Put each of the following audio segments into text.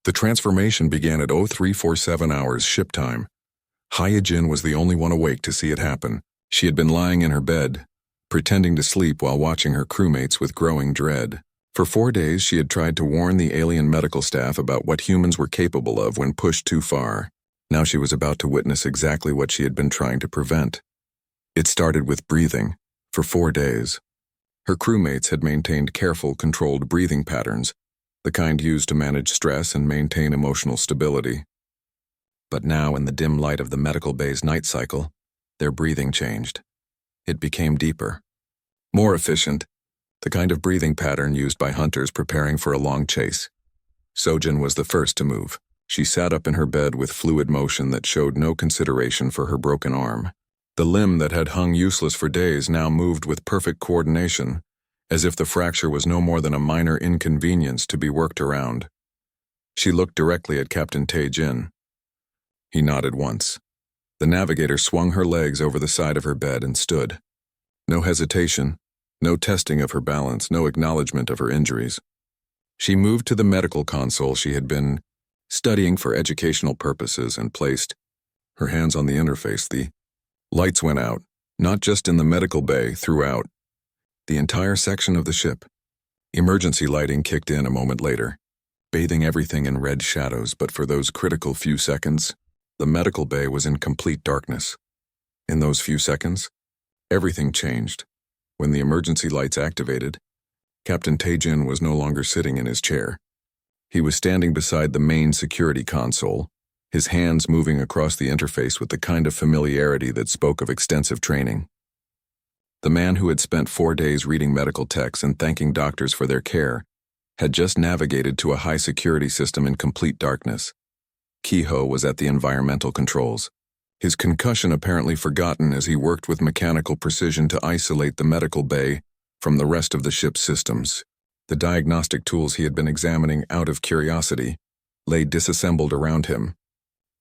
The transformation began at 0347 hours ship time. Hyojin was the only one awake to see it happen. She had been lying in her bed, pretending to sleep while watching her crewmates with growing dread. For 4 days, she had tried to warn the alien medical staff about what humans were capable of when pushed too far. Now she was about to witness exactly what she had been trying to prevent. It started with breathing. For 4 days, her crewmates had maintained careful, controlled breathing patterns, the kind used to manage stress and maintain emotional stability. But now, in the dim light of the medical bay's night cycle, their breathing changed. It became deeper, more efficient, the kind of breathing pattern used by hunters preparing for a long chase. Sojin was the first to move. She sat up in her bed with fluid motion that showed no consideration for her broken arm. The limb that had hung useless for days now moved with perfect coordination, as if the fracture was no more than a minor inconvenience to be worked around. She looked directly at Captain Tae-jin. He nodded once. The navigator swung her legs over the side of her bed and stood. No hesitation, no testing of her balance, no acknowledgement of her injuries. She moved to the medical console she had been studying for educational purposes and placed her hands on the interface. The lights went out, not just in the medical bay, throughout the entire section of the ship. Emergency lighting kicked in a moment later, bathing everything in red shadows, but for those critical few seconds, the medical bay was in complete darkness. In those few seconds, everything changed. When the emergency lights activated, Captain Tae-jin was no longer sitting in his chair. He was standing beside the main security console, his hands moving across the interface with the kind of familiarity that spoke of extensive training. The man who had spent 4 days reading medical texts and thanking doctors for their care had just navigated to a high-security system in complete darkness. Ki-ho was at the environmental controls, his concussion apparently forgotten as he worked with mechanical precision to isolate the medical bay from the rest of the ship's systems. The diagnostic tools he had been examining out of curiosity lay disassembled around him,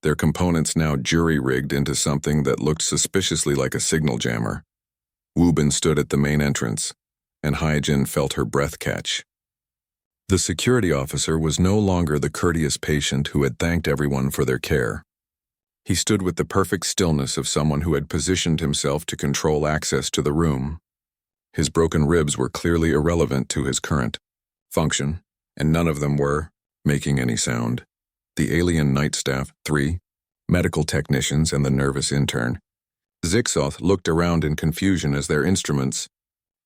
their components now jury-rigged into something that looked suspiciously like a signal jammer. Woo-bin stood at the main entrance, and Hyojin felt her breath catch. The security officer was no longer the courteous patient who had thanked everyone for their care. He stood with the perfect stillness of someone who had positioned himself to control access to the room. His broken ribs were clearly irrelevant to his current function, and none of them were making any sound. The alien night staff, 3 medical technicians and the nervous intern, Zixoth, looked around in confusion as their instruments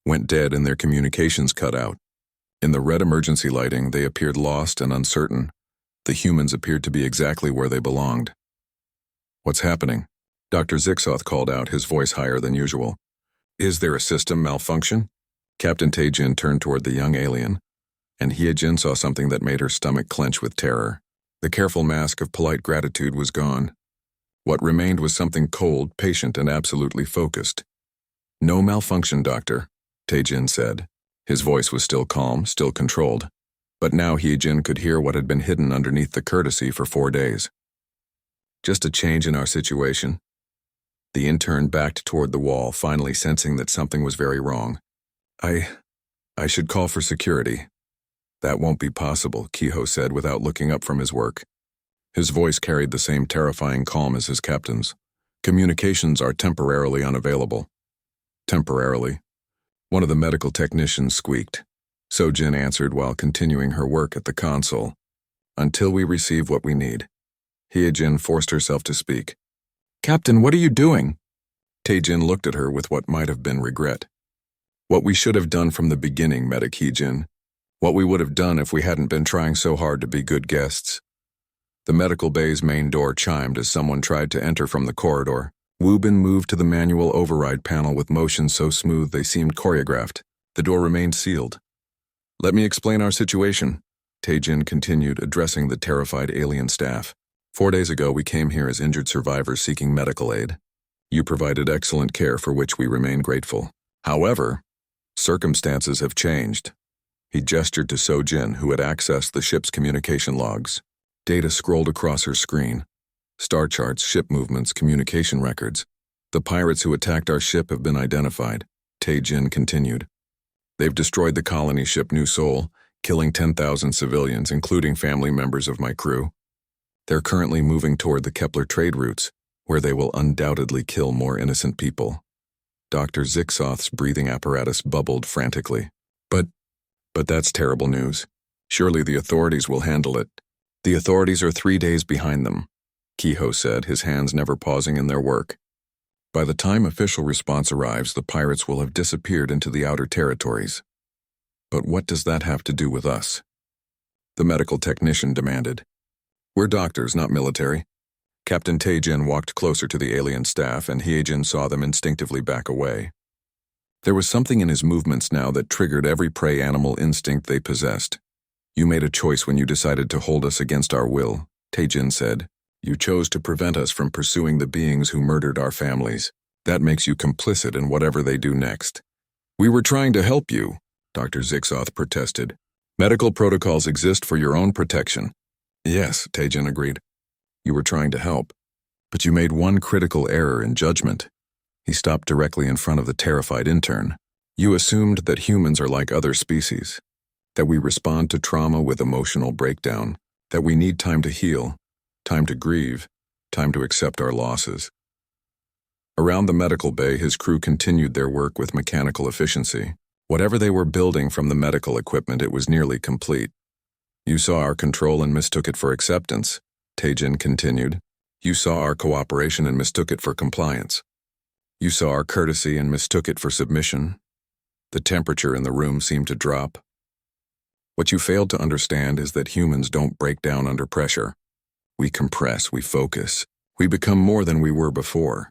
went dead and their communications cut out. In the red emergency lighting, they appeared lost and uncertain. The humans appeared to be exactly where they belonged. "What's happening?" Dr. Zixoth called out, his voice higher than usual. "Is there a system malfunction?" Captain Tae-jin turned toward the young alien, and Hyojin saw something that made her stomach clench with terror. The careful mask of polite gratitude was gone. What remained was something cold, patient, and absolutely focused. "No malfunction, Doctor," Tae-jin said. His voice was still calm, still controlled, but now Hyojin could hear what had been hidden underneath the courtesy for 4 days. "Just a change in our situation." The intern backed toward the wall, finally sensing that something was very wrong. I should call for security." "That won't be possible," Ki-ho said without looking up from his work. His voice carried the same terrifying calm as his captain's. "Communications are temporarily unavailable." "Temporarily?" One of the medical technicians squeaked. Sojin answered while continuing her work at the console. "Until we receive what we need." Hyojin forced herself to speak. "Captain, what are you doing?" Tae-jin looked at her with what might have been regret. "What we should have done from the beginning, Medic Hyojin. What we would have done if we hadn't been trying so hard to be good guests." The medical bay's main door chimed as someone tried to enter from the corridor. Woo-bin moved to the manual override panel with motions so smooth they seemed choreographed. The door remained sealed. "Let me explain our situation," Tae-jin continued, addressing the terrified alien staff. 4 days ago, we came here as injured survivors seeking medical aid. You provided excellent care for which we remain grateful. However, circumstances have changed." He gestured to Sojin, who had accessed the ship's communication logs. Data scrolled across her screen. Star charts, ship movements, communication records. "The pirates who attacked our ship have been identified," Tae-jin continued. "They've destroyed the colony ship New Seoul, killing 10,000 civilians, including family members of my crew. They're currently moving toward the Kepler trade routes, where they will undoubtedly kill more innocent people. Dr. Zixoth's breathing apparatus bubbled frantically. But that's terrible news. Surely the authorities will handle it. The authorities are 3 days behind them, Kehoe said, his hands never pausing in their work. By the time official response arrives, the pirates will have disappeared into the outer territories. But what does that have to do with us? The medical technician demanded. We're doctors, not military. Captain Taejin walked closer to the alien staff, and Hyejin saw them instinctively back away. There was something in his movements now that triggered every prey animal instinct they possessed. You made a choice when you decided to hold us against our will, Taejin said. You chose to prevent us from pursuing the beings who murdered our families. That makes you complicit in whatever they do next. We were trying to help you, Dr. Zixoth protested. Medical protocols exist for your own protection. Yes, Taejin agreed. You were trying to help. But you made one critical error in judgment. He stopped directly in front of the terrified intern. You assumed that humans are like other species, that we respond to trauma with emotional breakdown, that we need time to heal, time to grieve, time to accept our losses. Around the medical bay, his crew continued their work with mechanical efficiency. Whatever they were building from the medical equipment, it was nearly complete. You saw our control and mistook it for acceptance, Taejin continued. You saw our cooperation and mistook it for compliance. You saw our courtesy and mistook it for submission. The temperature in the room seemed to drop. What you failed to understand is that humans don't break down under pressure. We compress, we focus, we become more than we were before.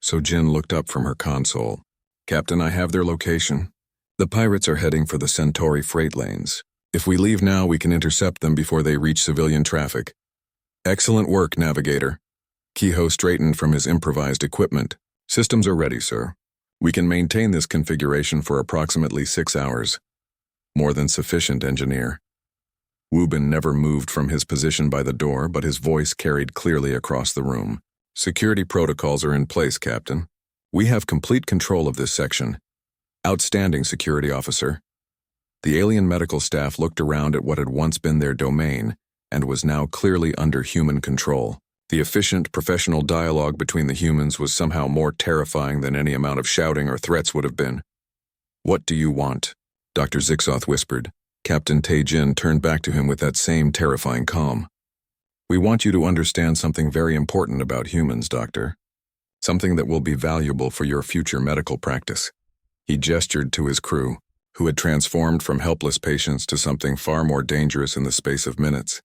So Jin looked up from her console. Captain, I have their location. The pirates are heading for the Centauri freight lanes. If we leave now, we can intercept them before they reach civilian traffic. Excellent work, navigator. Kehoe straightened from his improvised equipment. Systems are ready, sir. We can maintain this configuration for approximately 6 hours. More than sufficient, engineer. Wubin never moved from his position by the door, but his voice carried clearly across the room. Security protocols are in place, Captain. We have complete control of this section. Outstanding, security officer. The alien medical staff looked around at what had once been their domain and was now clearly under human control. The efficient, professional dialogue between the humans was somehow more terrifying than any amount of shouting or threats would have been. What do you want? Dr. Zixoth whispered. Captain Taejin turned back to him with that same terrifying calm. We want you to understand something very important about humans, Doctor. Something that will be valuable for your future medical practice. He gestured to his crew, who had transformed from helpless patients to something far more dangerous in the space of minutes.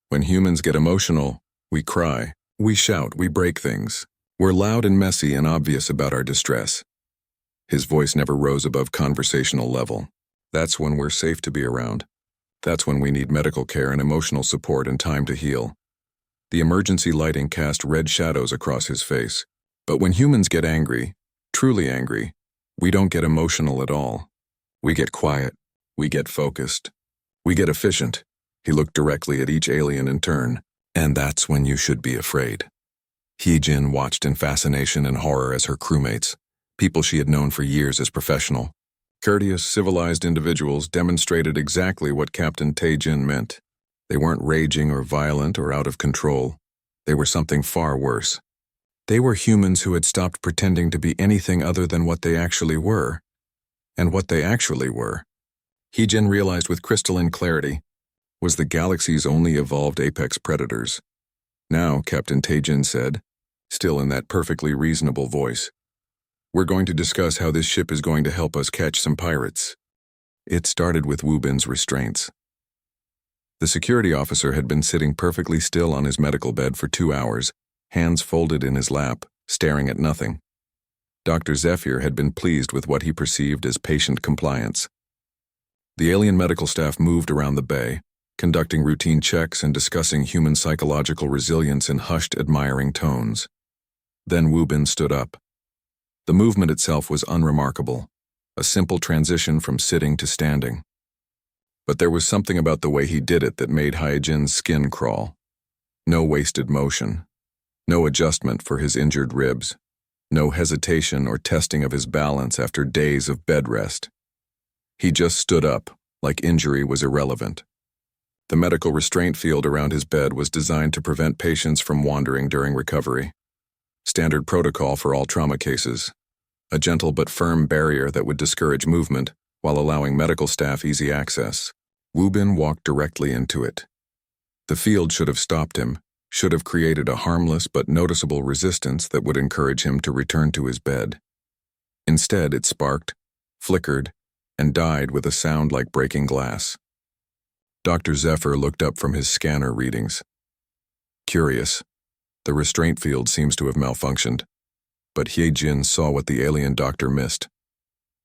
When humans get emotional, we cry, we shout, we break things. We're loud and messy and obvious about our distress. His voice never rose above conversational level. That's when we're safe to be around. That's when we need medical care and emotional support and time to heal. The emergency lighting cast red shadows across his face. But when humans get angry, truly angry, we don't get emotional at all. We get quiet. We get focused. We get efficient. He looked directly at each alien in turn. And that's when you should be afraid. Hyejin watched in fascination and horror as her crewmates, people she had known for years as professional, courteous, civilized individuals, demonstrated exactly what Captain Taejin meant. They weren't raging or violent or out of control. They were something far worse. They were humans who had stopped pretending to be anything other than what they actually were. And what they actually were, Hyejin realized with crystalline clarity, was the galaxy's only evolved apex predators. Now, Captain Taejin said, still in that perfectly reasonable voice, we're going to discuss how this ship is going to help us catch some pirates. It started with Wubin's restraints. The security officer had been sitting perfectly still on his medical bed for 2 hours, hands folded in his lap, staring at nothing. Dr. Zephyr had been pleased with what he perceived as patient compliance. The alien medical staff moved around the bay, conducting routine checks and discussing human psychological resilience in hushed, admiring tones. Then Wubin stood up. The movement itself was unremarkable, a simple transition from sitting to standing. But there was something about the way he did it that made Hyejin's skin crawl. No wasted motion, no adjustment for his injured ribs, no hesitation or testing of his balance after days of bed rest. He just stood up, like injury was irrelevant. The medical restraint field around his bed was designed to prevent patients from wandering during recovery. Standard protocol for all trauma cases. A gentle but firm barrier that would discourage movement while allowing medical staff easy access. Wu Bin walked directly into it. The field should have stopped him, should have created a harmless but noticeable resistance that would encourage him to return to his bed. Instead, it sparked, flickered, and died with a sound like breaking glass. Dr. Zephyr looked up from his scanner readings. Curious. The restraint field seems to have malfunctioned. But He Jin saw what the alien doctor missed.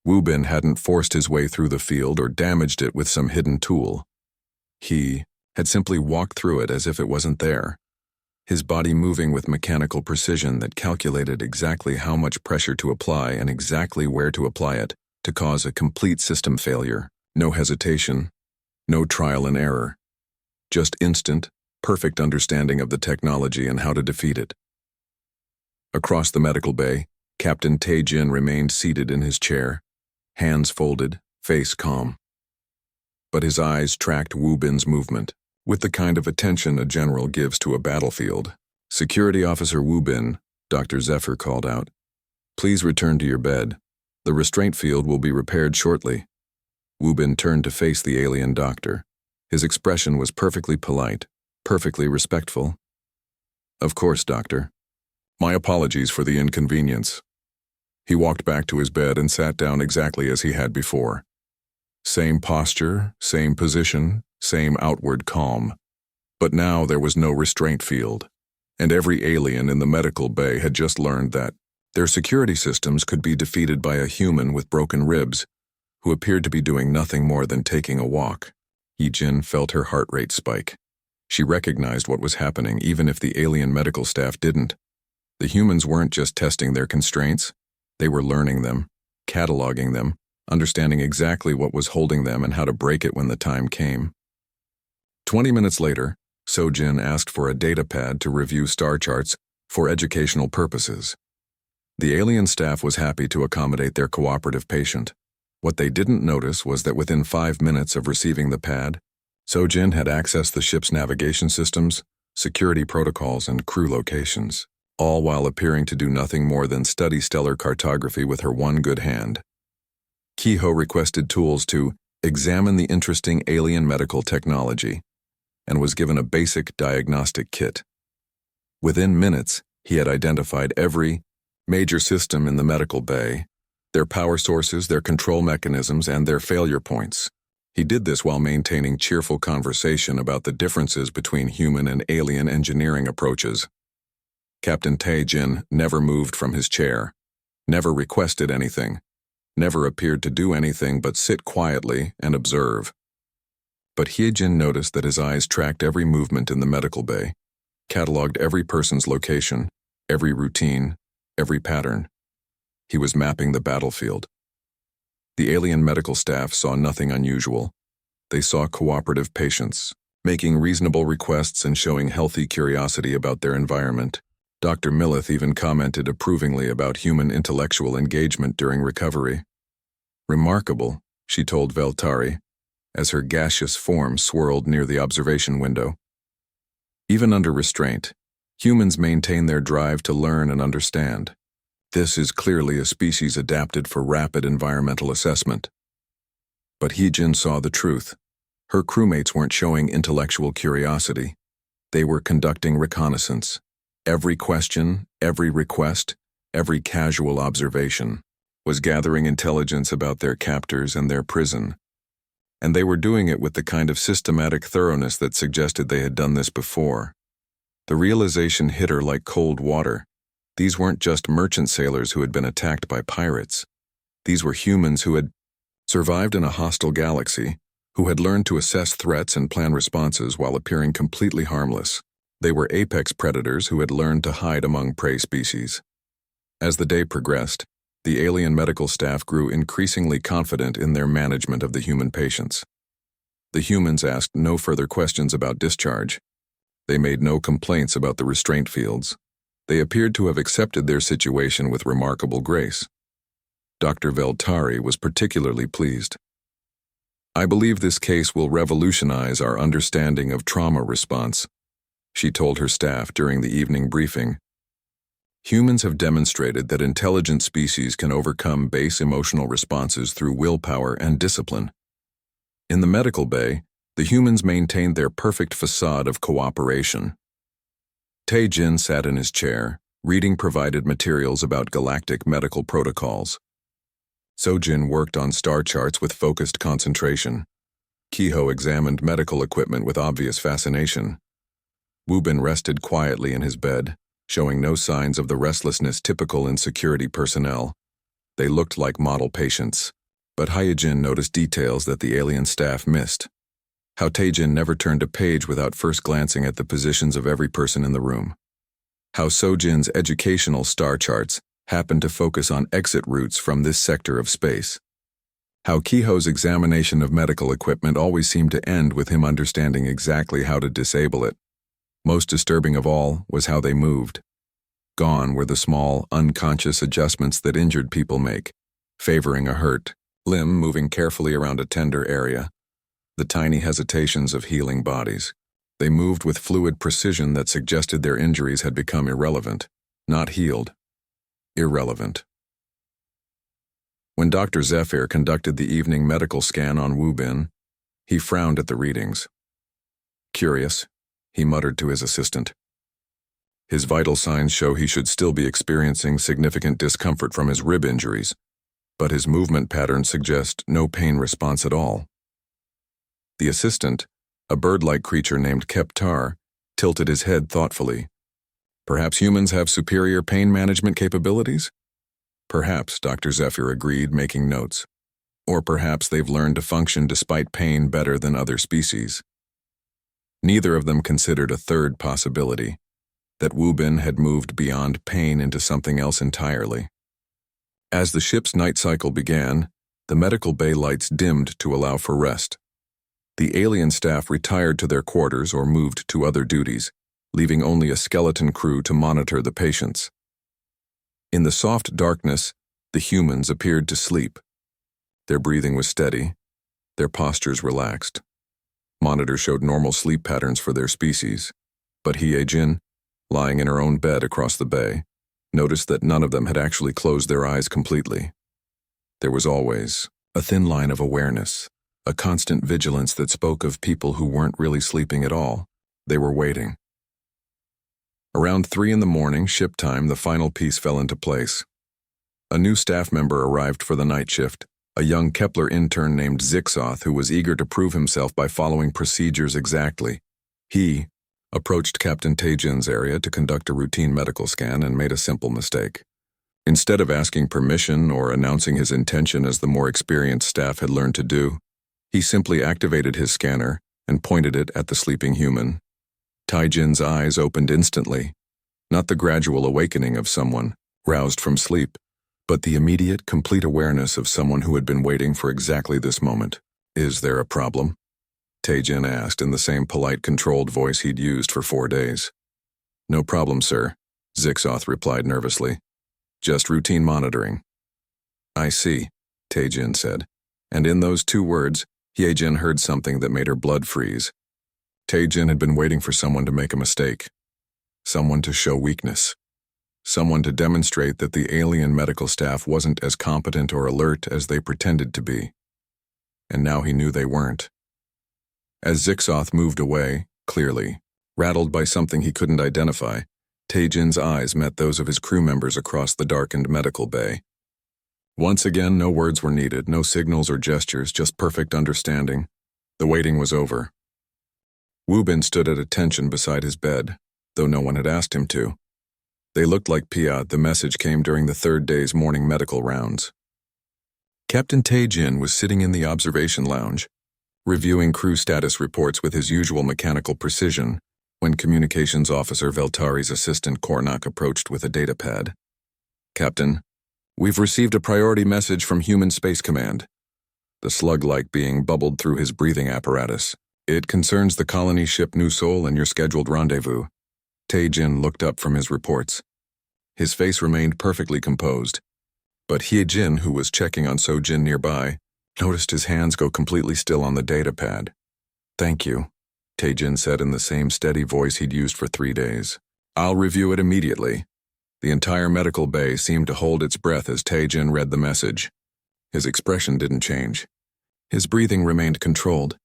Wu Bin hadn't forced his way through the field or damaged it with some hidden tool. He had simply walked through it as if it wasn't there, his body moving with mechanical precision that calculated exactly how much pressure to apply and exactly where to apply it to cause a complete system failure. No hesitation, no trial and error. Just instant, perfect understanding of the technology and how to defeat it. Across the medical bay, Captain Tae Jin remained seated in his chair, hands folded, face calm. But his eyes tracked Wu Bin's movement, with the kind of attention a general gives to a battlefield. "Security Officer Wu Bin," Dr. Zephyr called out. "Please return to your bed. The restraint field will be repaired shortly." Wu Bin turned to face the alien doctor. His expression was perfectly polite, perfectly respectful. "Of course, Doctor. My apologies for the inconvenience." He walked back to his bed and sat down exactly as he had before. Same posture, same position, same outward calm. But now there was no restraint field, and every alien in the medical bay had just learned that their security systems could be defeated by a human with broken ribs, who appeared to be doing nothing more than taking a walk. Yi-Jin felt her heart rate spike. She recognized what was happening even if the alien medical staff didn't. The humans weren't just testing their constraints, they were learning them, cataloging them, understanding exactly what was holding them and how to break it when the time came. 20 minutes later, So-Jin asked for a data pad to review star charts for educational purposes. The alien staff was happy to accommodate their cooperative patient. What they didn't notice was that within 5 minutes of receiving the pad, So-Jin had accessed the ship's navigation systems, security protocols, and crew locations, all while appearing to do nothing more than study stellar cartography with her one good hand. Kiho requested tools to examine the interesting alien medical technology and was given a basic diagnostic kit. Within minutes, he had identified every major system in the medical bay, their power sources, their control mechanisms, and their failure points. He did this while maintaining cheerful conversation about the differences between human and alien engineering approaches. Captain Tae Jin never moved from his chair, never requested anything, never appeared to do anything but sit quietly and observe. But Hye-Jin noticed that his eyes tracked every movement in the medical bay, cataloged every person's location, every routine, every pattern. He was mapping the battlefield. The alien medical staff saw nothing unusual. They saw cooperative patients, making reasonable requests and showing healthy curiosity about their environment. Dr. Millith even commented approvingly about human intellectual engagement during recovery. "Remarkable," she told Veltari, as her gaseous form swirled near the observation window. Even under restraint, humans maintain their drive to learn and understand. This is clearly a species adapted for rapid environmental assessment. But Hye-Jin saw the truth. Her crewmates weren't showing intellectual curiosity. They were conducting reconnaissance. Every question, every request, every casual observation was gathering intelligence about their captors and their prison. And they were doing it with the kind of systematic thoroughness that suggested they had done this before. The realization hit her like cold water. These weren't just merchant sailors who had been attacked by pirates. These were humans who had survived in a hostile galaxy, who had learned to assess threats and plan responses while appearing completely harmless. They were apex predators who had learned to hide among prey species. As the day progressed, the alien medical staff grew increasingly confident in their management of the human patients. The humans asked no further questions about discharge. They made no complaints about the restraint fields. They appeared to have accepted their situation with remarkable grace. Dr. Veltari was particularly pleased. I believe this case will revolutionize our understanding of trauma response, she told her staff during the evening briefing. Humans have demonstrated that intelligent species can overcome base emotional responses through willpower and discipline. In the medical bay, the humans maintained their perfect facade of cooperation. Tae-jin sat in his chair, reading provided materials about galactic medical protocols. So-jin worked on star charts with focused concentration. Ki-ho examined medical equipment with obvious fascination. Woo-bin rested quietly in his bed, showing no signs of the restlessness typical in security personnel. They looked like model patients. But Hyejin noticed details that the alien staff missed. How Tae-jin never turned a page without first glancing at the positions of every person in the room. How So-jin's educational star charts happened to focus on exit routes from this sector of space. How Ki-ho's examination of medical equipment always seemed to end with him understanding exactly how to disable it. Most disturbing of all was how they moved. Gone were the small, unconscious adjustments that injured people make, favoring a hurt limb moving carefully around a tender area. The tiny hesitations of healing bodies. They moved with fluid precision that suggested their injuries had become irrelevant, not healed. Irrelevant. When Dr. Zephyr conducted the evening medical scan on Woo-bin, he frowned at the readings. Curious, he muttered to his assistant. His vital signs show he should still be experiencing significant discomfort from his rib injuries, but his movement patterns suggest no pain response at all. The assistant, a bird-like creature named Keptar, tilted his head thoughtfully. Perhaps humans have superior pain management capabilities? Perhaps, Dr. Zephyr agreed, making notes. Or perhaps they've learned to function despite pain better than other species. Neither of them considered a third possibility, that Woo-bin had moved beyond pain into something else entirely. As the ship's night cycle began, the medical bay lights dimmed to allow for rest. The alien staff retired to their quarters or moved to other duties, leaving only a skeleton crew to monitor the patients. In the soft darkness, the humans appeared to sleep. Their breathing was steady, their postures relaxed. Monitors showed normal sleep patterns for their species, but Hyejin, lying in her own bed across the bay, noticed that none of them had actually closed their eyes completely. There was always a thin line of awareness, a constant vigilance that spoke of people who weren't really sleeping at all. They were waiting. Around 3 a.m, ship time, the final piece fell into place. A new staff member arrived for the night shift, a young Kepler intern named Zixoth who was eager to prove himself by following procedures exactly. He approached Captain Tae-jin's area to conduct a routine medical scan and made a simple mistake. Instead of asking permission or announcing his intention as the more experienced staff had learned to do, he simply activated his scanner and pointed it at the sleeping human. Tae-jin's eyes opened instantly, not the gradual awakening of someone roused from sleep, but the immediate, complete awareness of someone who had been waiting for exactly this moment. Is there a problem? Tae-jin asked in the same polite, controlled voice he'd used for 4 days. No problem, sir, Zixoth replied nervously. Just routine monitoring. I see, Tae-jin said, and in those 2 words, Hyejin heard something that made her blood freeze. Tae-jin had been waiting for someone to make a mistake, someone to show weakness, someone to demonstrate that the alien medical staff wasn't as competent or alert as they pretended to be. And now he knew they weren't. As Zixoth moved away, clearly, rattled by something he couldn't identify, Tae-jin's eyes met those of his crew members across the darkened medical bay. Once again, no words were needed, no signals or gestures, just perfect understanding. The waiting was over. Woo-bin stood at attention beside his bed, though no one had asked him to. They looked like Piat. The message came during the 3rd day's morning medical rounds. Captain Tae-jin was sitting in the observation lounge, reviewing crew status reports with his usual mechanical precision, when Communications Officer Veltari's assistant Kornak approached with a datapad. Captain, we've received a priority message from Human Space Command. The slug-like being bubbled through his breathing apparatus. It concerns the colony ship New Sol and your scheduled rendezvous. Tae-jin looked up from his reports. His face remained perfectly composed, but Hyejin, who was checking on So-jin nearby, noticed his hands go completely still on the data pad. "Thank you," Tae-jin said in the same steady voice he'd used for 3 days. "I'll review it immediately." The entire medical bay seemed to hold its breath as Tae-jin read the message. His expression didn't change. His breathing remained controlled,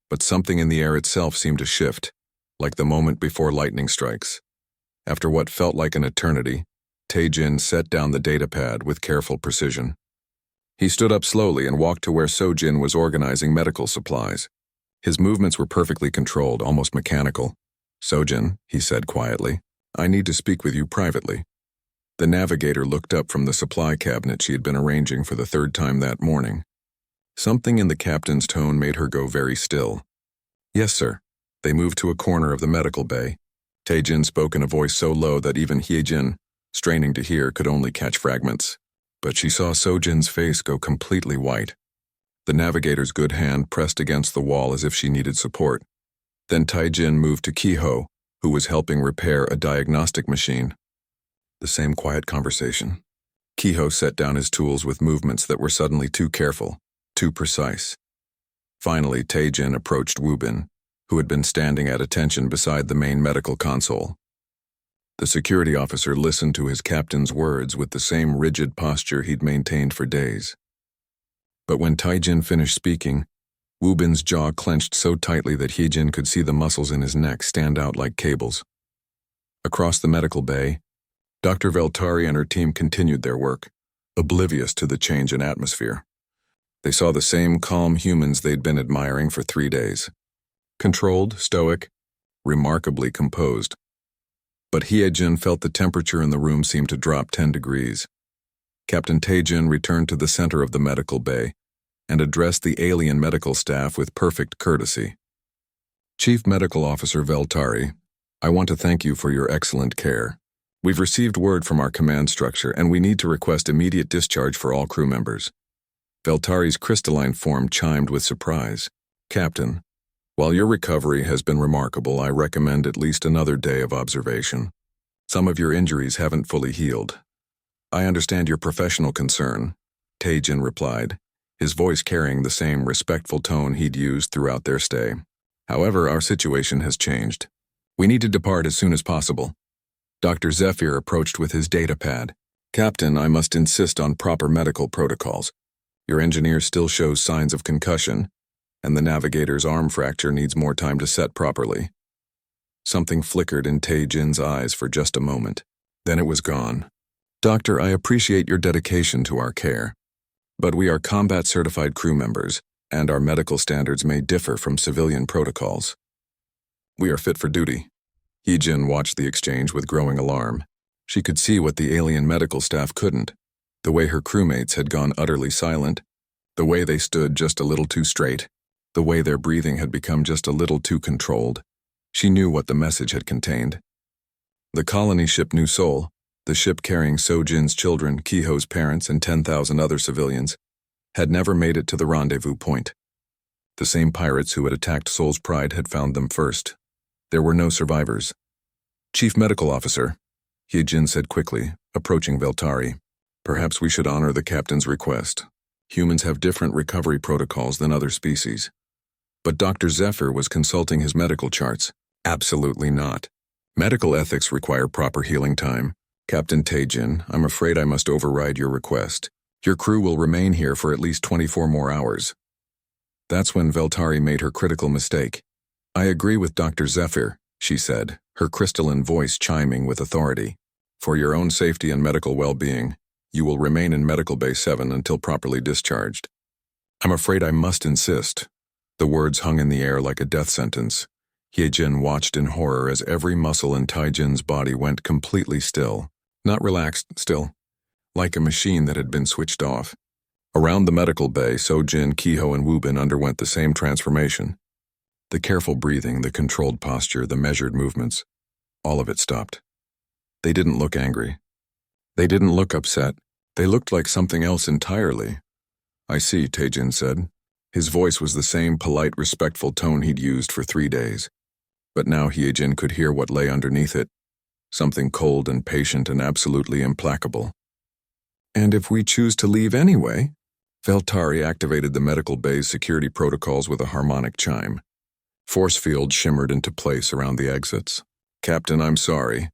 but something in the air itself seemed to shift, like the moment before lightning strikes. After what felt like an eternity, Tae-jin set down the data pad with careful precision. He stood up slowly and walked to where Sojin was organizing medical supplies. His movements were perfectly controlled, almost mechanical. "Sojin," he said quietly, "I need to speak with you privately." The navigator looked up from the supply cabinet she had been arranging for the 3rd time that morning. Something in the captain's tone made her go very still. "Yes, sir." They moved to a corner of the medical bay. Tae-jin spoke in a voice so low that even Hye-jin, straining to hear, could only catch fragments. But she saw Sojin's face go completely white. The navigator's good hand pressed against the wall as if she needed support. Then Tae-jin moved to Kiho, who was helping repair a diagnostic machine. The same quiet conversation. Kiho set down his tools with movements that were suddenly too careful, too precise. Finally, Tae-jin approached Woobin, who had been standing at attention beside the main medical console. The security officer listened to his captain's words with the same rigid posture he'd maintained for days. But when Tae-jin finished speaking, Woobin's jaw clenched so tightly that Hye-jin could see the muscles in his neck stand out like cables. Across the medical bay, Dr. Veltari and her team continued their work, oblivious to the change in atmosphere. They saw the same calm humans they'd been admiring for 3 days. Controlled, stoic, remarkably composed. But Hye-jin felt the temperature in the room seemed to drop 10 degrees. Captain Tae-jin returned to the center of the medical bay and addressed the alien medical staff with perfect courtesy. "Chief Medical Officer Veltari, I want to thank you for your excellent care. We've received word from our command structure and we need to request immediate discharge for all crew members." Veltari's crystalline form chimed with surprise. "Captain, while your recovery has been remarkable, I recommend at least another day of observation. Some of your injuries haven't fully healed." "I understand your professional concern," Tae-jin replied, his voice carrying the same respectful tone he'd used throughout their stay. "However, our situation has changed. We need to depart as soon as possible." Dr. Zephyr approached with his data pad. "Captain, I must insist on proper medical protocols. Your engineer still shows signs of concussion, and the navigator's arm fracture needs more time to set properly." Something flickered in Tae-jin's eyes for just a moment. Then it was gone. "Doctor, I appreciate your dedication to our care, but we are combat-certified crew members, and our medical standards may differ from civilian protocols. We are fit for duty." Hye-jin watched the exchange with growing alarm. She could see what the alien medical staff couldn't, the way her crewmates had gone utterly silent, the way they stood just a little too straight, the way their breathing had become just a little too controlled. She knew what the message had contained. The colony ship New Seoul, the ship carrying Sojin's children, Kiho's parents, and 10,000 other civilians, had never made it to the rendezvous point. The same pirates who had attacked Seoul's Pride had found them first. There were no survivors. "Chief Medical Officer," Hye-jin said quickly, approaching Veltari, "perhaps we should honor the captain's request. Humans have different recovery protocols than other species." But Dr. Zephyr was consulting his medical charts. "Absolutely not. Medical ethics require proper healing time. Captain Tae-jin, I'm afraid I must override your request. Your crew will remain here for at least 24 more hours." That's when Veltari made her critical mistake. "I agree with Dr. Zephyr," she said, her crystalline voice chiming with authority. "For your own safety and medical well-being, you will remain in Medical Bay 7 until properly discharged." "I'm afraid I must insist." The words hung in the air like a death sentence. Hye-jin watched in horror as every muscle in Tae-jin's body went completely still. Not relaxed, still. Like a machine that had been switched off. Around the medical bay, Sojin, Kiho, and Woobin underwent the same transformation. The careful breathing, the controlled posture, the measured movements, all of it stopped. They didn't look angry. They didn't look upset. They looked like something else entirely. "I see," Tae-jin said. His voice was the same polite, respectful tone he'd used for 3 days. But now Hye-jin could hear what lay underneath it. Something cold and patient and absolutely implacable. "And if we choose to leave anyway?" Veltari activated the medical bay's security protocols with a harmonic chime. Force fields shimmered into place around the exits. Captain, I'm sorry,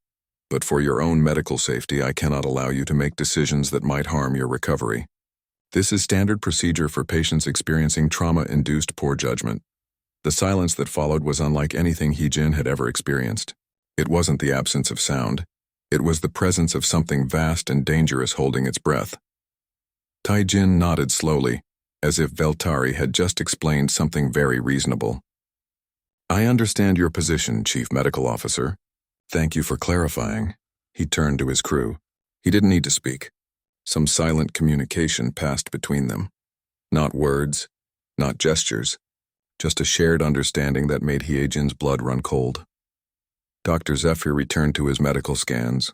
but for your own medical safety, I cannot allow you to make decisions that might harm your recovery. This is standard procedure for patients experiencing trauma-induced poor judgment. The silence that followed was unlike anything He-Jin had ever experienced. It wasn't the absence of sound. It was the presence of something vast and dangerous holding its breath. Tai-Jin nodded slowly, as if Veltari had just explained something very reasonable. I understand your position, Chief Medical Officer. Thank you for clarifying. He turned to his crew. He didn't need to speak. Some silent communication passed between them. Not words, not gestures, just a shared understanding that made He-Jin's blood run cold. Dr. Zephyr returned to his medical scans,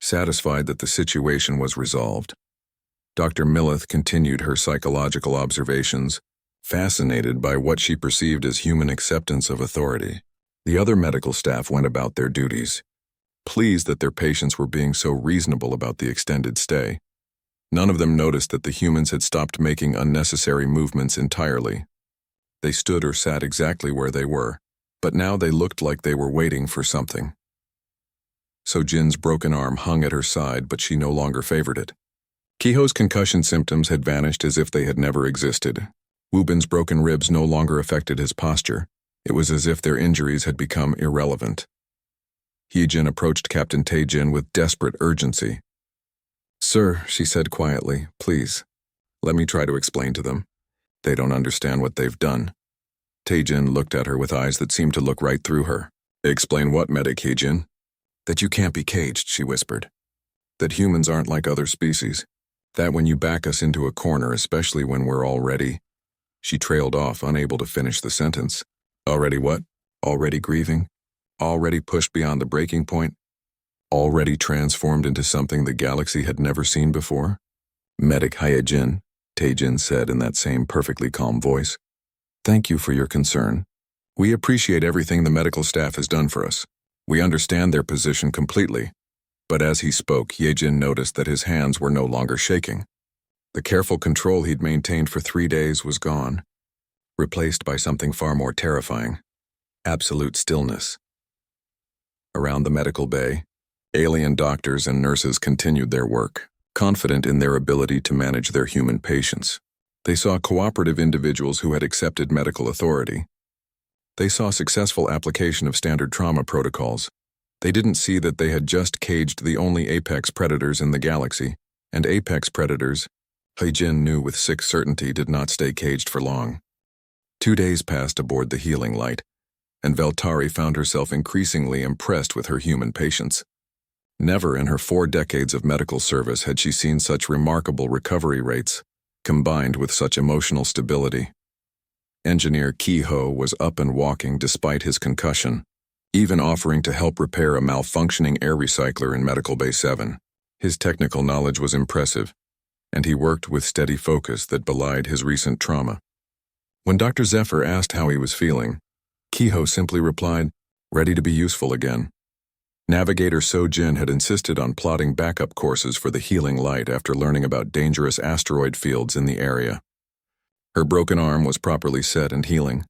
satisfied that the situation was resolved. Dr. Millith continued her psychological observations, fascinated by what she perceived as human acceptance of authority. The other medical staff went about their duties, pleased that their patients were being so reasonable about the extended stay. None of them noticed that the humans had stopped making unnecessary movements entirely. They stood or sat exactly where they were, but now they looked like they were waiting for something. So-Jin's broken arm hung at her side, but she no longer favored it. Kiho's concussion symptoms had vanished as if they had never existed. Wubin's broken ribs no longer affected his posture. It was as if their injuries had become irrelevant. He-Jin approached Captain Tai-Jin with desperate urgency. Sir, she said quietly, please, let me try to explain to them. They don't understand what they've done. Tai-Jin looked at her with eyes that seemed to look right through her. Explain what, Medic He-Jin? That you can't be caged, she whispered. That humans aren't like other species. That when you back us into a corner, especially when we're already... She trailed off, unable to finish the sentence. Already what? Already grieving? Already pushed beyond the breaking point? Already transformed into something the galaxy had never seen before? Medic Hyejin, Tai-Jin said in that same perfectly calm voice. Thank you for your concern. We appreciate everything the medical staff has done for us. We understand their position completely. But as he spoke, Hyejin noticed that his hands were no longer shaking. The careful control he'd maintained for 3 days was gone, replaced by something far more terrifying. Absolute stillness. Around the medical bay, alien doctors and nurses continued their work, confident in their ability to manage their human patients. They saw cooperative individuals who had accepted medical authority. They saw successful application of standard trauma protocols. They didn't see that they had just caged the only apex predators in the galaxy, and apex predators, Hyejin knew with sick certainty, did not stay caged for long. 2 days passed aboard the healing light, and Veltari found herself increasingly impressed with her human patients. Never in her 4 decades of medical service had she seen such remarkable recovery rates, combined with such emotional stability. Engineer Kiho was up and walking despite his concussion, even offering to help repair a malfunctioning air recycler in Medical Bay 7. His technical knowledge was impressive, and he worked with steady focus that belied his recent trauma. When Dr. Zephyr asked how he was feeling, Kiho simply replied, ready to be useful again. Navigator So-Jin had insisted on plotting backup courses for the healing light after learning about dangerous asteroid fields in the area. Her broken arm was properly set and healing,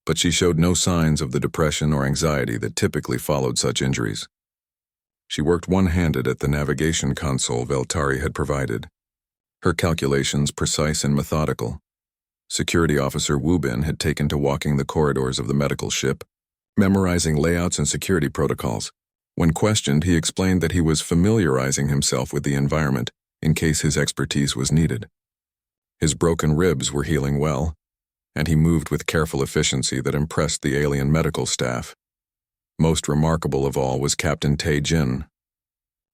but she showed no signs of the depression or anxiety that typically followed such injuries. She worked one-handed at the navigation console Veltari had provided, her calculations precise and methodical. Security Officer Wubin had taken to walking the corridors of the medical ship, memorizing layouts and security protocols. When questioned, he explained that he was familiarizing himself with the environment in case his expertise was needed. His broken ribs were healing well, and he moved with careful efficiency that impressed the alien medical staff. Most remarkable of all was Captain Tai-Jin.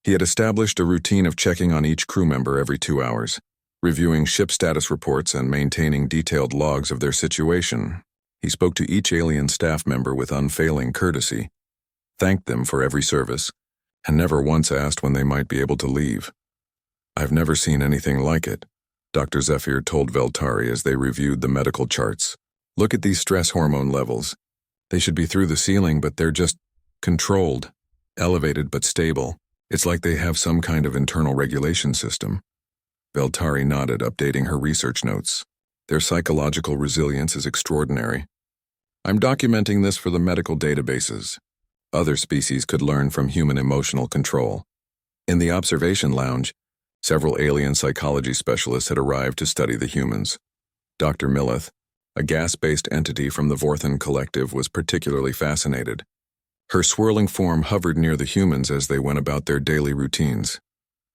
He had established a routine of checking on each crew member every 2 hours, reviewing ship status reports and maintaining detailed logs of their situation. He spoke to each alien staff member with unfailing courtesy, thanked them for every service, and never once asked when they might be able to leave. I've never seen anything like it, Dr. Zephyr told Veltari as they reviewed the medical charts. Look at these stress hormone levels. They should be through the ceiling, but they're just controlled, elevated but stable. It's like they have some kind of internal regulation system. Veltari nodded, updating her research notes. Their psychological resilience is extraordinary. I'm documenting this for the medical databases. Other species could learn from human emotional control. In the observation lounge, several alien psychology specialists had arrived to study the humans. Dr. Millith, a gas-based entity from the Vorthan Collective, was particularly fascinated. Her swirling form hovered near the humans as they went about their daily routines.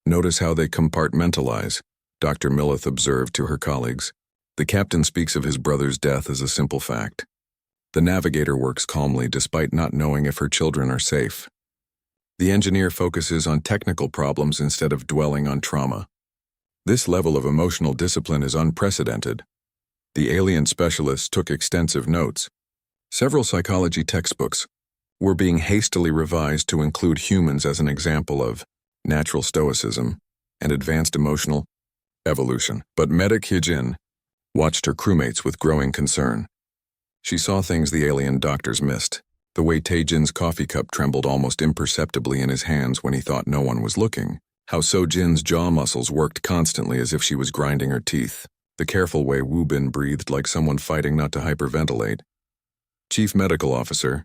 Notice how they compartmentalize, Dr. Millith observed to her colleagues. The captain speaks of his brother's death as a simple fact. The navigator works calmly despite not knowing if her children are safe. The engineer focuses on technical problems instead of dwelling on trauma. This level of emotional discipline is unprecedented. The alien specialists took extensive notes. Several psychology textbooks were being hastily revised to include humans as an example of natural stoicism and advanced emotional evolution. But Medic Hyejin watched her crewmates with growing concern. She saw things the alien doctors missed. The way Taejin's coffee cup trembled almost imperceptibly in his hands when he thought no one was looking. How Sojin's jaw muscles worked constantly as if she was grinding her teeth. The careful way Woo-bin breathed like someone fighting not to hyperventilate. Chief Medical Officer,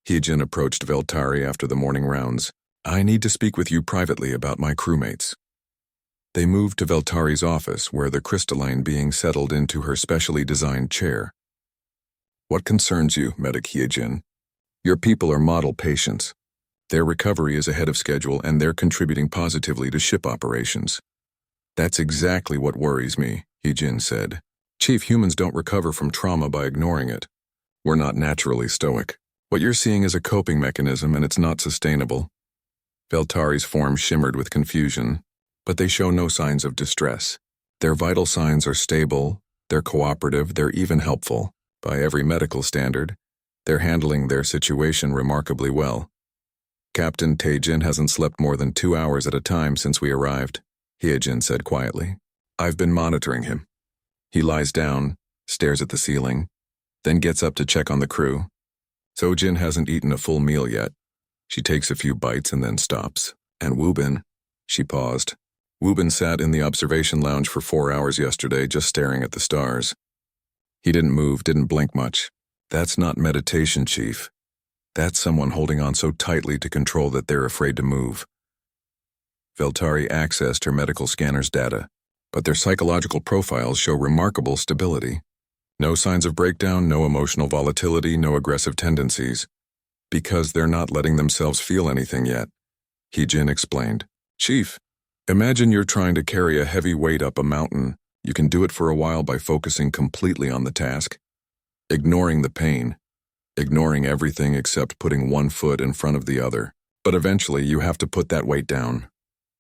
Hyejin approached Veltari after the morning rounds. I need to speak with you privately about my crewmates. They moved to Veltari's office, where the crystalline being settled into her specially designed chair. What concerns you, Medic Hyejin? Your people are model patients. Their recovery is ahead of schedule and they're contributing positively to ship operations. That's exactly what worries me, Hyejin said. Chief, humans don't recover from trauma by ignoring it. We're not naturally stoic. What you're seeing is a coping mechanism and it's not sustainable. Veltari's form shimmered with confusion, but they show no signs of distress. Their vital signs are stable, they're cooperative, they're even helpful. By every medical standard, they're handling their situation remarkably well. Captain Taejin hasn't slept more than 2 hours at a time since we arrived, Hyejin said quietly. I've been monitoring him. He lies down, stares at the ceiling, then gets up to check on the crew. Sojin hasn't eaten a full meal yet. She takes a few bites and then stops. And Woo-bin, she paused. Woo-bin sat in the observation lounge for 4 hours yesterday just staring at the stars. He didn't move, didn't blink much. That's not meditation, Chief. That's someone holding on so tightly to control that they're afraid to move. Veltari accessed her medical scanner's data, but their psychological profiles show remarkable stability. No signs of breakdown, no emotional volatility, no aggressive tendencies. Because they're not letting themselves feel anything yet, Hyejin explained. Chief, imagine you're trying to carry a heavy weight up a mountain. You can do it for a while by focusing completely on the task, ignoring the pain, ignoring everything except putting one foot in front of the other. But eventually you have to put that weight down.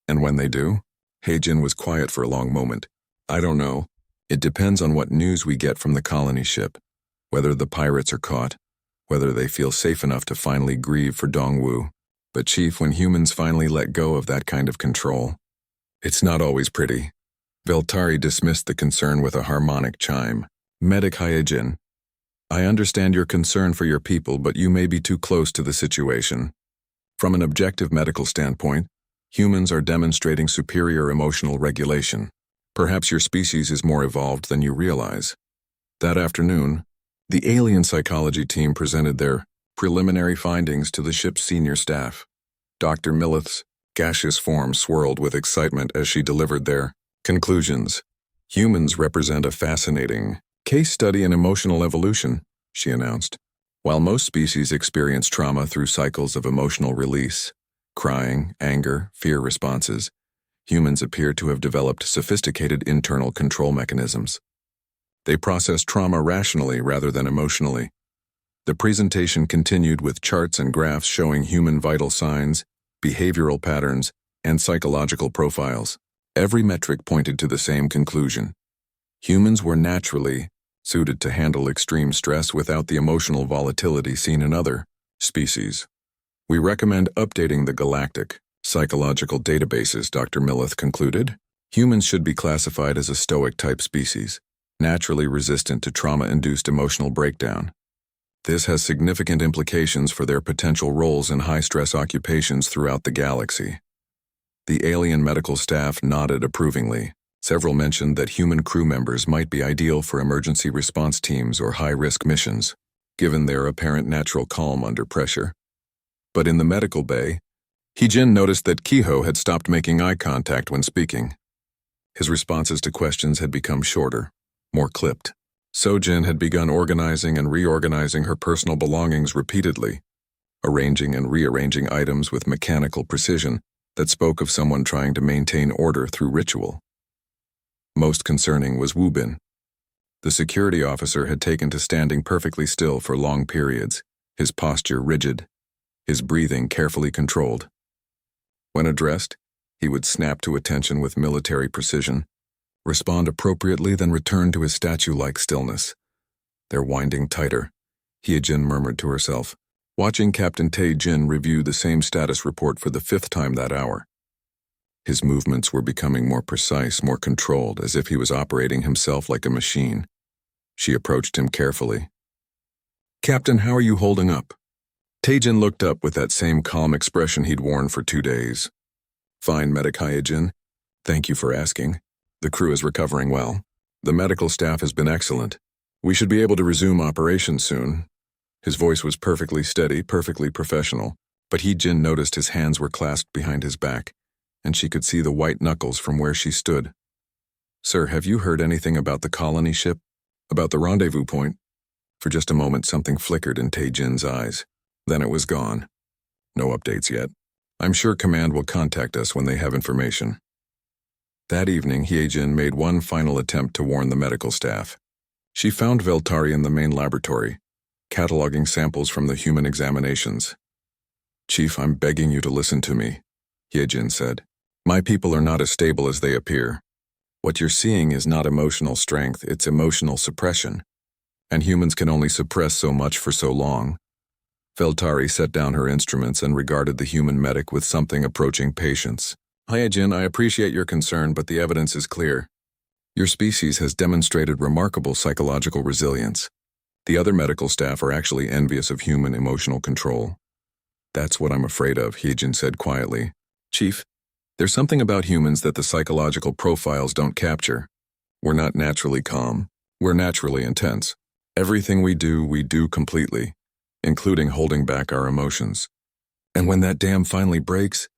And when they do? Hyejin was quiet for a long moment. I don't know. It depends on what news we get from the colony ship, whether the pirates are caught, whether they feel safe enough to finally grieve for Dongwu. But Chief, when humans finally let go of that kind of control, it's not always pretty. Veltari dismissed the concern with a harmonic chime. Medic Hyejin, I understand your concern for your people, but you may be too close to the situation. From an objective medical standpoint, humans are demonstrating superior emotional regulation. Perhaps your species is more evolved than you realize. That afternoon, the alien psychology team presented their preliminary findings to the ship's senior staff. Dr. Millith's gaseous form swirled with excitement as she delivered their conclusions. Humans represent a fascinating case study in emotional evolution, she announced. While most species experience trauma through cycles of emotional release, crying, anger, fear responses, humans appear to have developed sophisticated internal control mechanisms. They process trauma rationally rather than emotionally. The presentation continued with charts and graphs showing human vital signs, behavioral patterns, and psychological profiles. Every metric pointed to the same conclusion. Humans were naturally suited to handle extreme stress without the emotional volatility seen in other species. We recommend updating the galactic psychological databases, Dr. Millith concluded. Humans should be classified as a stoic-type species, naturally resistant to trauma-induced emotional breakdown. This has significant implications for their potential roles in high-stress occupations throughout the galaxy. The alien medical staff nodded approvingly. Several mentioned that human crew members might be ideal for emergency response teams or high-risk missions, given their apparent natural calm under pressure. But in the medical bay, Hee-jin noticed that Kiho had stopped making eye contact when speaking. His responses to questions had become shorter, more clipped. So-jin had begun organizing and reorganizing her personal belongings repeatedly, arranging and rearranging items with mechanical precision that spoke of someone trying to maintain order through ritual. Most concerning was Woo-bin. The security officer had taken to standing perfectly still for long periods, his posture rigid, his breathing carefully controlled. When addressed, he would snap to attention with military precision, respond appropriately, then return to his statue-like stillness. They're winding tighter, Hee-jin murmured to herself, watching Captain Tae-jin review the same status report for the 5th time that hour. His movements were becoming more precise, more controlled, as if he was operating himself like a machine. She approached him carefully. "Captain, how are you holding up?" Tae-jin looked up with that same calm expression he'd worn for 2 days. "Fine, Medic Hye-jin. Thank you for asking. The crew is recovering well. The medical staff has been excellent. We should be able to resume operations soon." His voice was perfectly steady, perfectly professional, but Hee-jin noticed his hands were clasped behind his back, and she could see the white knuckles from where she stood. "Sir, have you heard anything about the colony ship? About the rendezvous point?" For just a moment, something flickered in Tae-jin's eyes. Then it was gone. "No updates yet. I'm sure Command will contact us when they have information." That evening, Hye-jin made one final attempt to warn the medical staff. She found Veltari in the main laboratory, cataloging samples from the human examinations. "Chief, I'm begging you to listen to me," Hye-jin said. "My people are not as stable as they appear. What you're seeing is not emotional strength, it's emotional suppression. And humans can only suppress so much for so long." Veltari set down her instruments and regarded the human medic with something approaching patience. "Hye-jin, I appreciate your concern, but the evidence is clear. Your species has demonstrated remarkable psychological resilience. The other medical staff are actually envious of human emotional control." "That's what I'm afraid of," Hye-jin said quietly. "Chief, there's something about humans that the psychological profiles don't capture. We're not naturally calm. We're naturally intense. Everything we do completely, including holding back our emotions. And when that dam finally breaks..."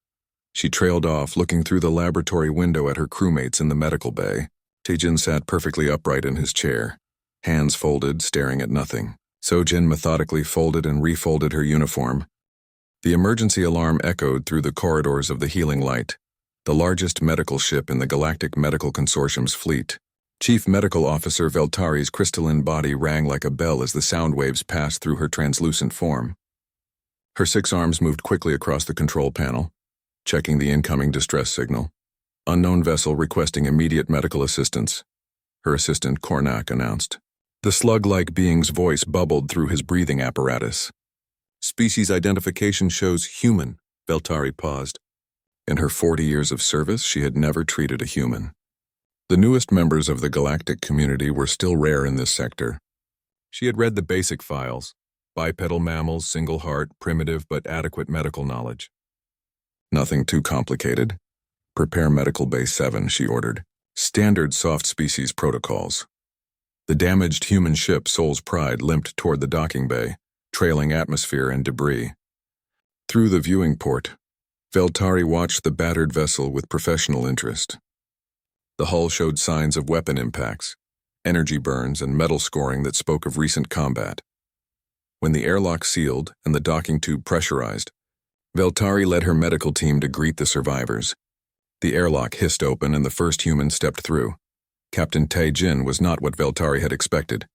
She trailed off, looking through the laboratory window at her crewmates in the medical bay. Tae-jin sat perfectly upright in his chair, hands folded, staring at nothing. So-jin methodically folded and refolded her uniform. The emergency alarm echoed through the corridors of the Healing Light, the largest medical ship in the Galactic Medical Consortium's fleet. Chief Medical Officer Veltari's crystalline body rang like a bell as the sound waves passed through her translucent form. Her 6 arms moved quickly across the control panel, checking the incoming distress signal. "Unknown vessel requesting immediate medical assistance," her assistant Kornak announced. The slug-like being's voice bubbled through his breathing apparatus. "Species identification shows human," Veltari paused. In her 40 years of service, she had never treated a human. The newest members of the galactic community were still rare in this sector. She had read the basic files: bipedal mammals, single heart, primitive but adequate medical knowledge. "Nothing too complicated. Prepare Medical Bay 7, she ordered. "Standard soft species protocols." The damaged human ship Soul's Pride limped toward the docking bay, trailing atmosphere and debris. Through the viewing port, Veltari watched the battered vessel with professional interest. The hull showed signs of weapon impacts, energy burns, and metal scoring that spoke of recent combat. When the airlock sealed and the docking tube pressurized, Veltari led her medical team to greet the survivors. The airlock hissed open and the first human stepped through. Captain Tae-jin was not what Veltari had expected.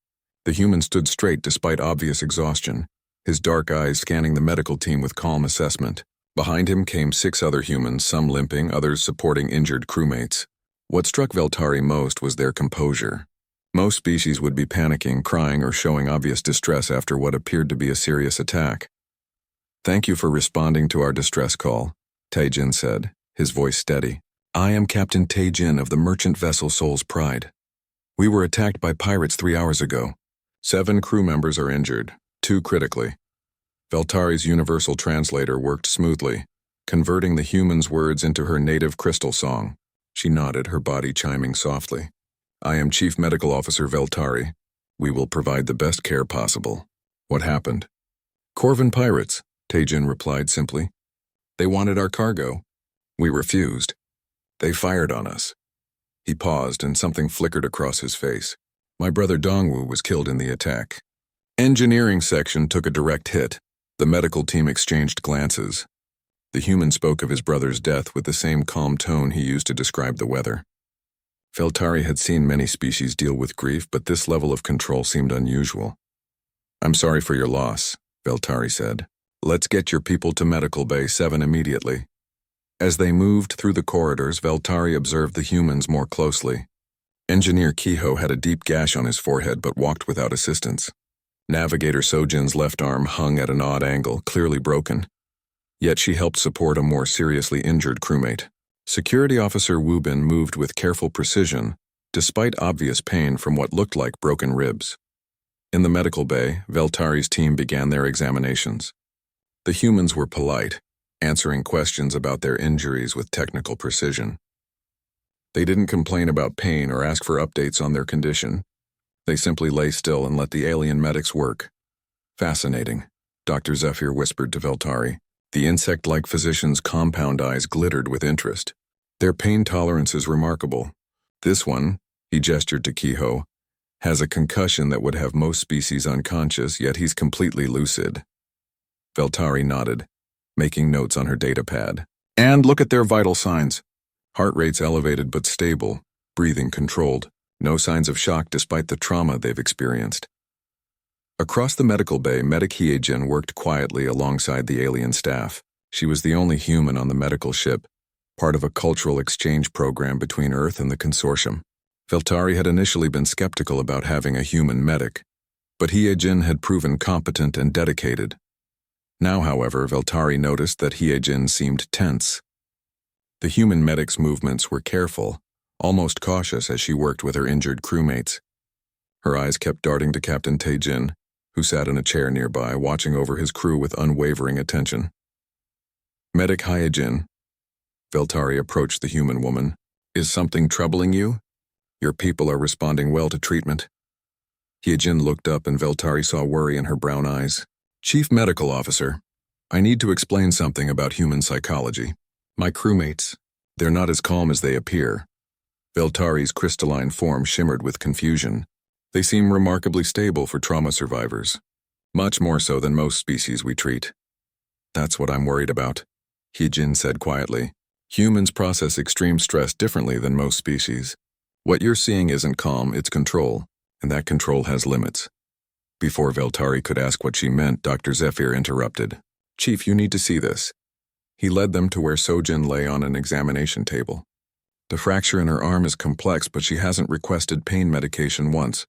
The human stood straight despite obvious exhaustion, his dark eyes scanning the medical team with calm assessment. Behind him came 6 other humans, some limping, others supporting injured crewmates. What struck Veltari most was their composure. Most species would be panicking, crying, or showing obvious distress after what appeared to be a serious attack. "Thank you for responding to our distress call," Tae-jin said, his voice steady. "I am Captain Tae-jin of the merchant vessel Soul's Pride. We were attacked by pirates 3 hours ago. 7 crew members are injured, 2 critically." Veltari's universal translator worked smoothly, converting the human's words into her native crystal song. She nodded, her body chiming softly. I am Chief Medical Officer Veltari. We will provide the best care possible. What happened? Corvin pirates, Taejin replied simply. They wanted our cargo. We refused. They fired on us. He paused and something flickered across his face. My brother Dongwoo was killed in the attack. Engineering section took a direct hit. The medical team exchanged glances. The human spoke of his brother's death with the same calm tone he used to describe the weather. Veltari had seen many species deal with grief, but this level of control seemed unusual. I'm sorry for your loss, Veltari said. Let's get your people to Medical Bay 7 immediately. As they moved through the corridors, Veltari observed the humans more closely. Engineer Kiho had a deep gash on his forehead but walked without assistance. Navigator Sojin's left arm hung at an odd angle, clearly broken. Yet she helped support a more seriously injured crewmate. Security Officer Wubin moved with careful precision, despite obvious pain from what looked like broken ribs. In the medical bay, Veltari's team began their examinations. The humans were polite, answering questions about their injuries with technical precision. They didn't complain about pain or ask for updates on their condition. They simply lay still and let the alien medics work. Fascinating, Dr. Zephyr whispered to Veltari. The insect-like physician's compound eyes glittered with interest. Their pain tolerance is remarkable. This one, he gestured to Kiho, has a concussion that would have most species unconscious, yet he's completely lucid. Veltari nodded, making notes on her data pad. And look at their vital signs. Heart rates elevated but stable, breathing controlled, no signs of shock despite the trauma they've experienced. Across the medical bay, Medic Hyejin worked quietly alongside the alien staff. She was the only human on the medical ship, part of a cultural exchange program between Earth and the consortium. Veltari had initially been skeptical about having a human medic, but Hyejin had proven competent and dedicated. Now, however, Veltari noticed that Hyejin seemed tense. The human medic's movements were careful, almost cautious as she worked with her injured crewmates. Her eyes kept darting to Captain Taejin, who sat in a chair nearby, watching over his crew with unwavering attention. Medic Hyejin, Veltari approached the human woman. Is something troubling you? Your people are responding well to treatment. Hyejin looked up and Veltari saw worry in her brown eyes. Chief Medical Officer, I need to explain something about human psychology. My crewmates, they're not as calm as they appear. Veltari's crystalline form shimmered with confusion. They seem remarkably stable for trauma survivors, much more so than most species we treat. That's what I'm worried about, Hyejin said quietly. Humans process extreme stress differently than most species. What you're seeing isn't calm, it's control, and that control has limits. Before Veltari could ask what she meant, Dr. Zephyr interrupted. Chief, you need to see this. He led them to where Sojin lay on an examination table. The fracture in her arm is complex, but she hasn't requested pain medication once.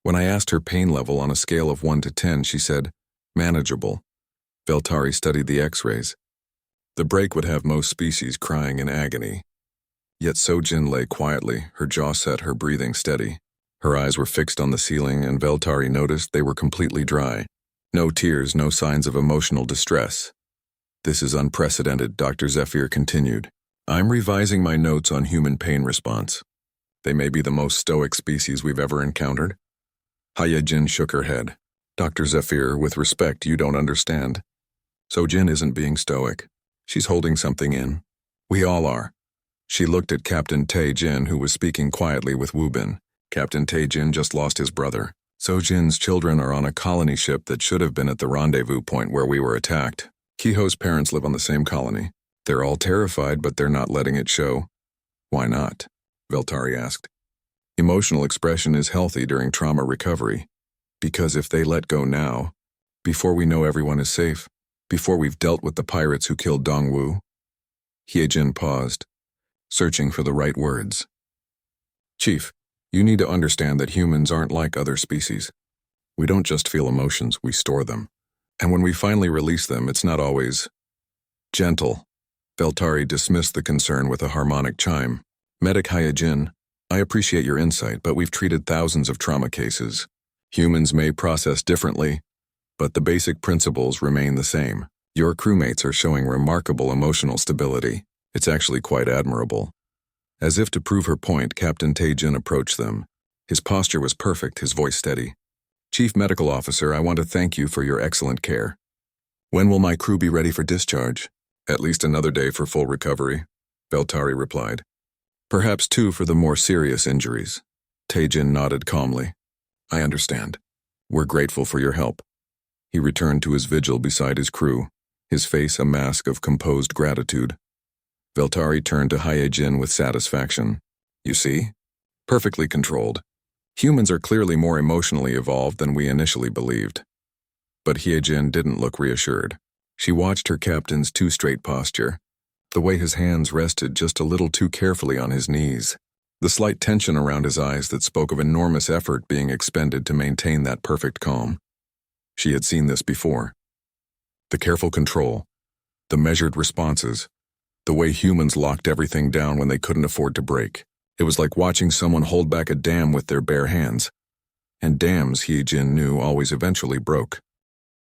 When I asked her pain level on a scale of 1 to 10, she said, manageable. Veltari studied the x-rays. The break would have most species crying in agony. Yet Sojin lay quietly, her jaw set, her breathing steady. Her eyes were fixed on the ceiling, and Veltari noticed they were completely dry. No tears, no signs of emotional distress. This is unprecedented, Dr. Zephyr continued. I'm revising my notes on human pain response. They may be the most stoic species we've ever encountered. Hyejin shook her head. Dr. Zephyr, with respect, you don't understand. Sojin isn't being stoic. She's holding something in. We all are. She looked at Captain Taejin, who was speaking quietly with Wubin. Captain Taejin just lost his brother. Sojin's children are on a colony ship that should have been at the rendezvous point where we were attacked. Kiho's parents live on the same colony. They're all terrified, but they're not letting it show. Why not? Veltari asked. Emotional expression is healthy during trauma recovery. Because if they let go now, before we know everyone is safe, before we've dealt with the pirates who killed Dongwoo. Hyejin paused, searching for the right words. Chief, you need to understand that humans aren't like other species. We don't just feel emotions, we store them. And when we finally release them, it's not always gentle. Veltari dismissed the concern with a harmonic chime. Medic Hyejin, I appreciate your insight, but we've treated thousands of trauma cases. Humans may process differently, but the basic principles remain the same. Your crewmates are showing remarkable emotional stability. It's actually quite admirable. As if to prove her point, Captain Tae-jin approached them. His posture was perfect, his voice steady. "Chief Medical Officer, I want to thank you for your excellent care. When will my crew be ready for discharge?" "At least another day for full recovery," Beltari replied. "Perhaps 2 for the more serious injuries." Tae-jin nodded calmly. "I understand. We're grateful for your help." He returned to his vigil beside his crew, his face a mask of composed gratitude. Beltari turned to Hyejin with satisfaction. "You see? Perfectly controlled. Humans are clearly more emotionally evolved than we initially believed." But Hyejin didn't look reassured. She watched her captain's too straight posture, the way his hands rested just a little too carefully on his knees, the slight tension around his eyes that spoke of enormous effort being expended to maintain that perfect calm. She had seen this before. The careful control, the measured responses, the way humans locked everything down when they couldn't afford to break. It was like watching someone hold back a dam with their bare hands. And dams, Hyejin knew, always eventually broke.